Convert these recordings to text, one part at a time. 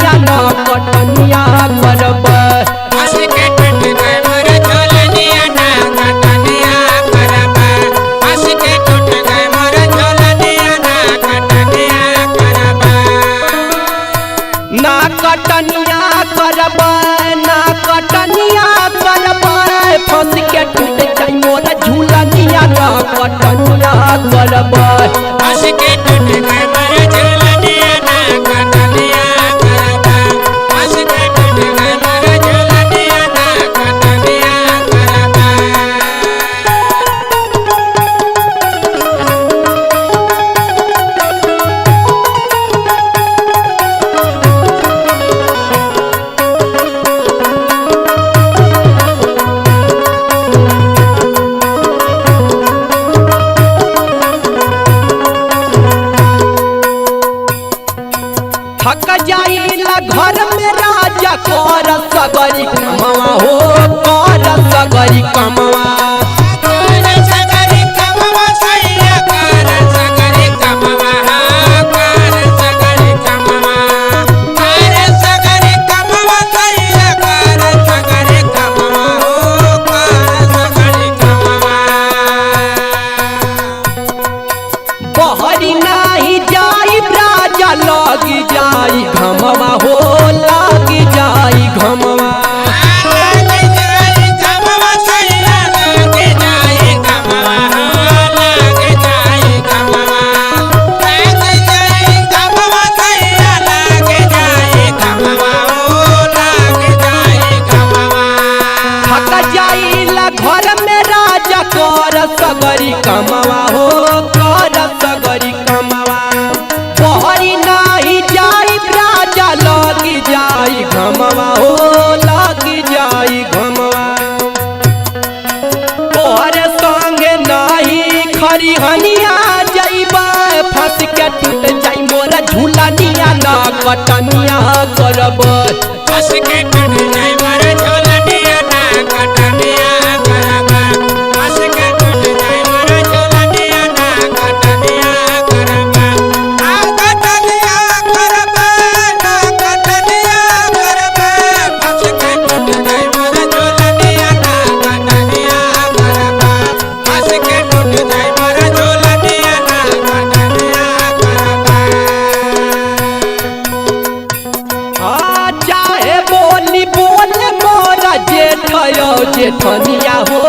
झूलनिया ना कटनिया करब ना कटनिया करब ना कटनिया करब फंस के टूट जाई मोर झूलनिया ना कटनिया करब फंस के टूट जाई मोर झूलनिया ना कटनिया करब फंस के टूट जाई मोर झूलनिया ना कटनिया करब थक जाइला घर में राजा कर सगरी कमवा हो कर सगरी कमवा कर सगरी कमवा सैया कर सगरी कमवा कर सगरी कमवा कर सगरी कमवा सैया कर सगरी कमवा कर सगरी कमवा बहरी नाही जाई राजा लगी जाई घमवा हो लगी जाई घमवा लगी जाई घमवा सैया लगी जाई घमवा लगी जाई घमवा लगी जाई घमवा सैया लगी जाई घमवा लगी जाई घमवा थक जाइला घर में राजा कर सगरी कमवा हो कर सगरी कमवा बहरी नाही जाई राजा लगी जाई घमवा हो लगी जाई घमवा तोहरे संगे नाही खरिहनिया जइबा फंस के टूट जाई मोरा झूलनिया ना कटनिया करब फंस के टूट जाई मोर झूलनिया ना कटनिया करब फंस के टूट जाई मोर झूलनिया ना कटनिया करब आ कटनिया करब ना कटनिया करब फंस के टूट जाई मोर झूलनिया ना कटनिया करब फंस के टूट जाई मोर झूलनिया ना कटनिया करब चाहे बोली बोल मोरा जेठयो जेठनिया हो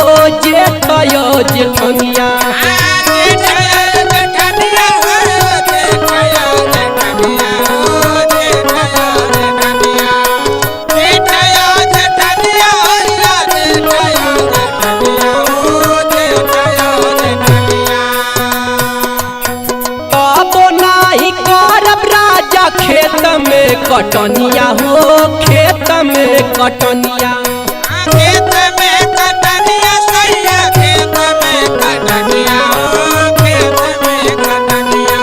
जेठयो जेठनिया बाबो नाही करब राजा खेत में कटनिया हो खेत में कटनिया खेत में कटनिया सैया खेत में कटनिया खेत में कटनिया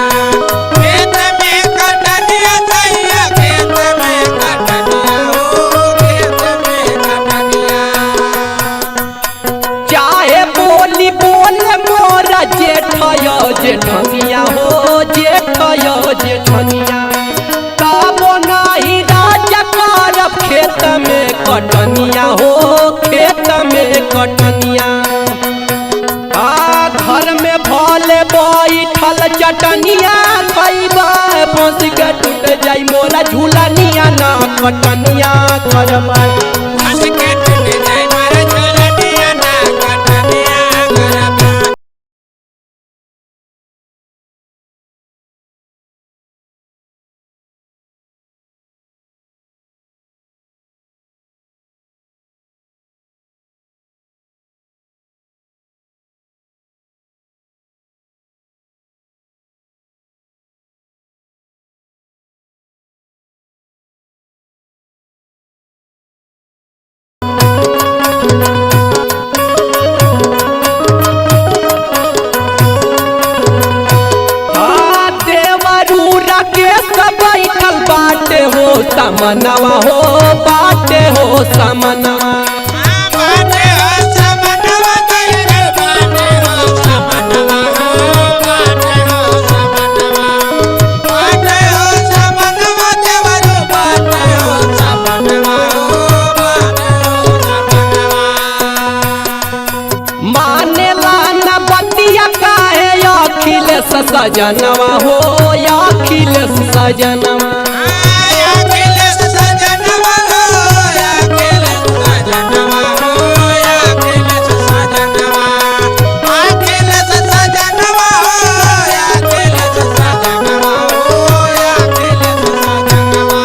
खेत में कटनिया सैया खेत में कटनिया खेत में कटनिया चाहे बोली बोल मोरा जेठयो जेठनिया हो जेठयो जेठनिया काबो नाही राजा करब खेत में कटनिया हो खेत में कटनिया आ घर में भले बैठल चटनिया खइबा फंस के टूट जाई मोरा झूलनिया ना कटनिया करब फंस के टूट जाई मोर झूलनिया ना कटनिया करब समनवा हो बाटे हो समनवा बाटे हो समनवा गइल बाटे हो समनवा बाटे हो समनवा देवरू बाटे सजनवा हो अखिलेश सजनवा अखिलेश सजनवा हो अखिलेश सजनवा हो अखिलेश सजनवा अखिलेश सजनवा हो अखिलेश सजनवा हो अखिलेश सजनवा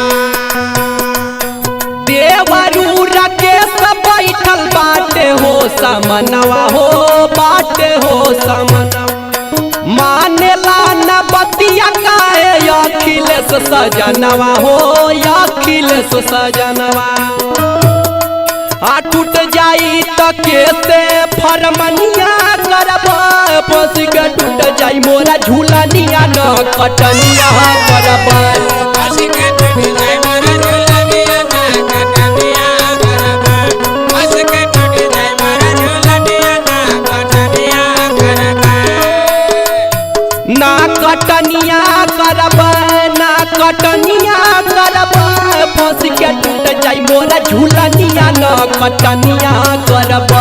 देवरू राकेश बैठल बाटे हो समनवा हो बाटे हो समनवा मानेला न बतिया काहे अखिलेश सजनवा हो अखिलेश सजनवा टूट जाई त कैसे फरमनिया करब फंस के टूट जाई मोरा झूलनिया न कटनिया करब फंस के टूट जाई मोरा झूलनिया न कटनिया करब फंस के टूट जाई मोरा झूलनिया न कटनिया करब ना कटनिया करब ना कटनिया करब फंस के टूट जाई मोरा झूलनिया न कटनिया करब।